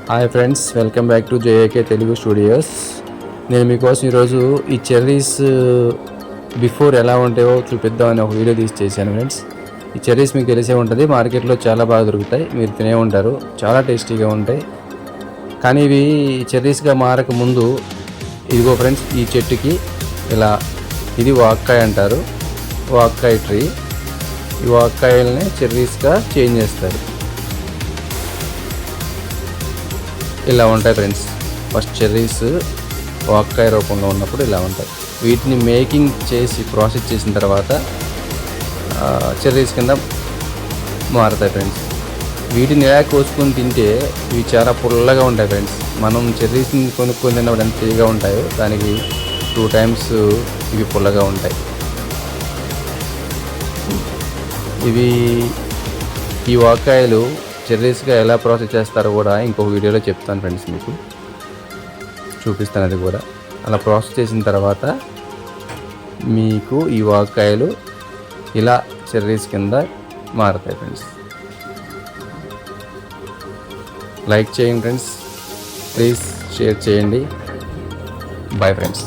Hi friends, welcome back to JAK Telugu studios. నేను మీకోసం ఈరోజు ఈ చెర్రీస్ బిఫోర్ ఎలా ఉంటాయో చూపిద్దామని ఒక వీడియో తీసి చేశాను ఫ్రెండ్స్. ఈ చెర్రీస్ మీకు తెలిసే ఉంటుంది, మార్కెట్లో చాలా బాగా దొరుకుతాయి, మీరు తినే ఉంటారు, చాలా టేస్టీగా ఉంటాయి. కానీ ఇవి చెర్రీస్గా మారక ముందు ఇదిగో ఫ్రెండ్స్, ఈ చెట్టుకి ఇలా ఇది వాక్కాయ అంటారు, వాక్కాయ ట్రీ. ఈ వాక్కాయల్ని చెర్రీస్గా చేంజ్ చేస్తారు. ఇలా ఉంటాయి ఫ్రెండ్స్. ఫస్ట్ చెర్రీస్ వాక్కాయ రూపంలో ఉన్నప్పుడు ఇలా ఉంటాయి. వీటిని మేకింగ్ చేసి ప్రాసెస్ చేసిన తర్వాత చెర్రీస్ కింద మారుతాయి ఫ్రెండ్స్. వీటిని ఎలా కోసుకొని తింటే ఇవి చాలా పుల్లగా ఉంటాయి ఫ్రెండ్స్. మనం చెర్రీస్ని కొనుక్కొని తిన్నప్పుడు ఎంత తీయగా ఉంటాయో దానికి 2 times ఇవి పుల్లగా ఉంటాయి. ఈ వాక్కాయలు చెర్రీస్గా ఎలా ప్రాసెస్ చేస్తారో కూడా ఇంకొక వీడియోలో చెప్తాను ఫ్రెండ్స్, మీకు చూపిస్తాను. అది కూడా అలా ప్రాసెస్ చేసిన తర్వాత మీకు ఈ వాక్కాయలు ఇలా చెర్రీస్ కింద మారుతాయి ఫ్రెండ్స్. లైక్ చేయండి ఫ్రెండ్స్, ప్లీజ్ షేర్ చేయండి. Bye friends.